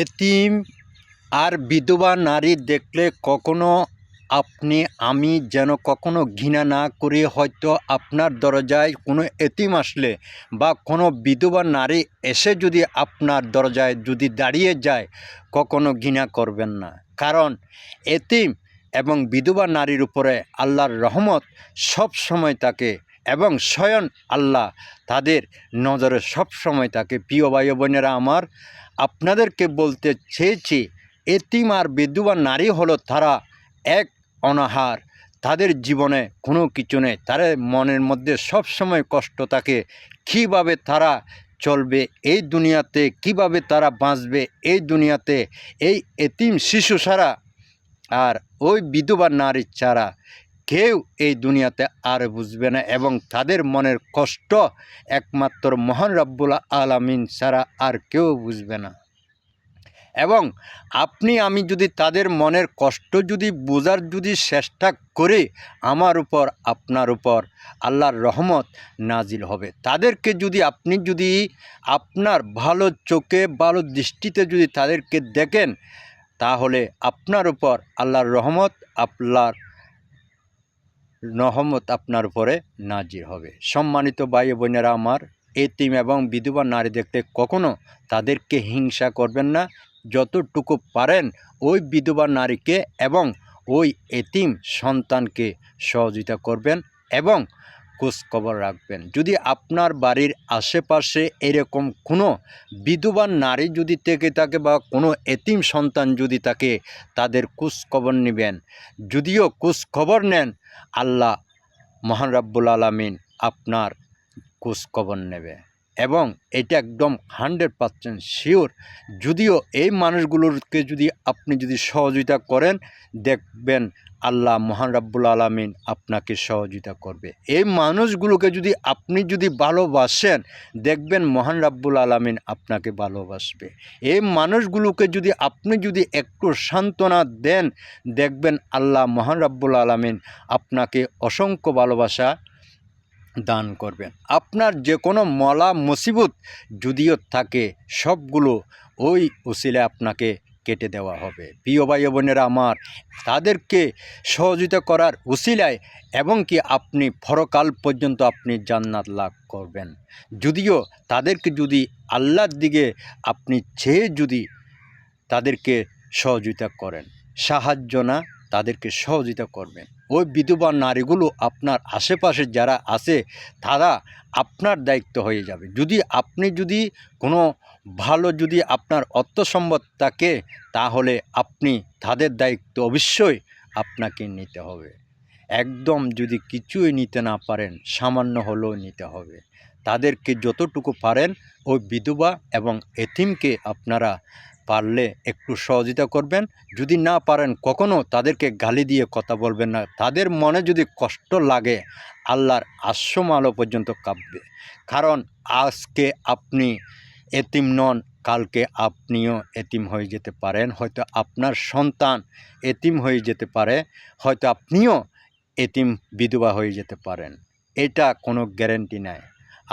এতিম আর বিধবা নারী দেখলে কখনো আমি যেন কখনো ঘৃণা না করে, হয়তো আপনার দরজায় কোনো এতিম আসলে বা কোনো বিধবা নারী এসে যদি আপনার দরজায় যদি দাঁড়িয়ে যায়, কখনো ঘৃণা করবেন না। কারণ এতিম এবং বিধবা নারীর উপরে আল্লাহর রহমত সব সময় থাকে এবং স্বয়ং আল্লাহ তাদের নজরে সব সময় থাকে। প্রিয় ভাই বোনেরা আমার, আপনাদেরকে বলতে চেয়েছি, এতিম আর বিধবা নারী হলো তারা এক অনাহার, তাদের জীবনে কোনো কিছু নেই, তাদের মনের মধ্যে সব সময় কষ্ট থাকে। কীভাবে তারা চলবে এই দুনিয়াতে, কিভাবে তারা বাঁচবে এই দুনিয়াতে, এই এতিম শিশু ছাড়া আর ওই বিধবা নারী ছাড়া কেউ এই দুনিয়াতে আর বুঝবে না, এবং তাদের মনের কষ্ট একমাত্র মহান রব্বুল আলামিন ছাড়া আর কেউ বুঝবে না। এবং আমি যদি তাদের মনের কষ্ট যদি বোঝার যদি চেষ্টা করি, আমার উপর আপনার উপর আল্লাহর রহমত নাজিল হবে। তাদেরকে যদি আপনি যদি আপনার ভালো চোখে ভালো দৃষ্টিতে যদি তাদেরকে দেখেন, তাহলে আপনার উপর আল্লাহর রহমত আপনার উপরে নাজিল হবে। সম্মানিত ভাই বোনেরা আমার, এতিম এবং বিধবা নারী দেখতে কখনো তাদেরকে হিংসা করবেন না। যতটুকু পারেন ওই বিধবা নারীকে এবং ওই এতিম সন্তানকে সহযোগিতা করবেন এবং খোঁজখবর রাখবেন। যদি আপনার বাড়ির আশেপাশে এরকম কোনো বিধবা নারী যদি থেকে থাকে বা কোনো এতিম সন্তান যদি থাকে, তাদের খোঁজখবর নেবেন। যদিও খোঁজখবর নেন, আল্লাহ মহান রব্বুল আলামিন আপনার খোঁজখবর নেবে, এবং এটা একদম 100% শিওর। যদিও এই মানুষগুলোকে যদি আপনি যদি সহযোগিতা করেন, দেখবেন আল্লাহ মহান রব্বুল আলামিন আপনাকে সহযোগিতা করবে। এই মানুষগুলোকে যদি আপনি যদি ভালোবাসেন, দেখবেন মহান রব্বুল আলামিন আপনাকে ভালোবাসবে। এই মানুষগুলোকে যদি আপনি যদি একটু সান্ত্বনা দেন, দেখবেন আল্লাহ মহান রব্বুল আলামিন আপনাকে অসংখ্য ভালোবাসা দান করবেন। আপনার যে কোনো মলা মুসিবত যদিও থাকে, সবগুলো ওই উসিলায় আপনাকে কেটে দেওয়া হবে। প্রিয় ভাই বোনেরা আমার, তাদেরকে সহযোগিতা করার উসিলায় এবং কি আপনি পরকাল পর্যন্ত আপনি জান্নাত লাভ করবেন। যদিও তাদেরকে যদি আল্লাহর দিকে আপনি চেয়ে যদি তাদেরকে সহযোগিতা করেন, সাহায্য না, তাদেরকে সহযোগিতা করবেন। ওই বিধবা নারীগুলো আপনার আশেপাশে যারা আছে, তারা আপনার দায়িত্ব হয়ে যাবে। যদি আপনি যদি কোনো ভালো যদি আপনার অর্থ সম্পদ থাকে, তাহলে আপনি তাদের দায়িত্ব অবশ্যই আপনাকে নিতে হবে। একদম যদি কিছুই নিতে না পারেন, সামান্য হলেও নিতে হবে। তাদেরকে যতটুকু পারেন ওই বিধবা এবং এতিমকে আপনারা পারলে একটু সহযোগিতা করবেন। যদি না পারেন, কখনও তাদেরকে গালি দিয়ে কথা বলবেন না। তাদের মনে যদি কষ্ট লাগে, আল্লাহর আশ্রম আলো পর্যন্ত কাঁপবে। কারণ আজকে আপনি এতিম নন, কালকে আপনিও এতিম হয়ে যেতে পারেন। হয়তো আপনার সন্তান এতিম হয়ে যেতে পারে, হয়তো আপনিও এতিম বিধবা হয়ে যেতে পারেন। এটা কোনো গ্যারেন্টি নাই।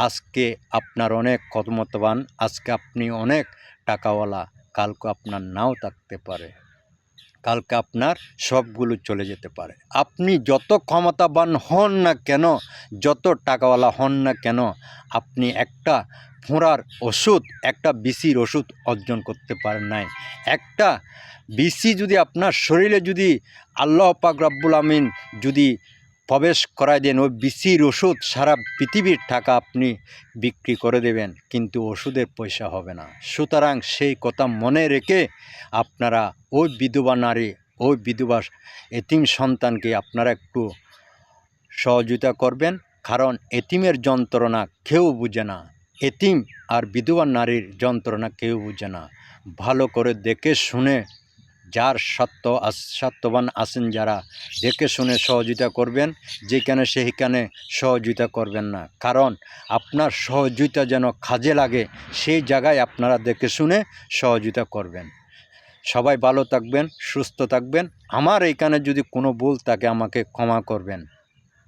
আজকে আপনার অনেক ক্ষমতাবান, আজকে আপনি অনেক টাকাওয়ালা, কালকে আপনার নাও থাকতে পারে, কালকে আপনার সবগুলো চলে যেতে পারে। আপনি যত ক্ষমতাবান হন না কেন, যত টাকাওয়ালা হন না কেন, আপনি একটা ফোঁড়ার ওষুধ, একটা বিসির ওষুধ অর্জন করতে পারেন নাই। একটা বিসি যদি আপনার শরীরে যদি আল্লাহ পাক রব্বুল আমিন যদি প্রবেশ করায় দেন, ওই বিসির ওষুধ সারা পৃথিবীর টাকা আপনি বিক্রি করে দেবেন, কিন্তু ওষুধের পয়সা হবে না। সুতরাং সেই কথা মনে রেখে আপনারা ওই বিধবা নারী, ওই বিধবা এতিম সন্তানকে আপনারা একটু সহযোগিতা করবেন। কারণ এতিমের যন্ত্রণা কেউ বুঝে না, এতিম আর বিধবা নারীর যন্ত্রণা কেউ বুঝে না। ভালো করে দেখে শুনে, যার স্বার্থবান আছেন যারা, দেখে শুনে সহযোগিতা করবেন। যেখানে সেখানে সহযোগিতা করবেন না। কারণ আপনার সহযোগিতা যেন কাজে লাগে, সেই জায়গায় আপনারা দেখে শুনে সহযোগিতা করবেন। সবাই ভালো থাকবেন, সুস্থ থাকবেন। আমার এইখানে যদি কোনো ভুল থাকে আমাকে ক্ষমা করবেন।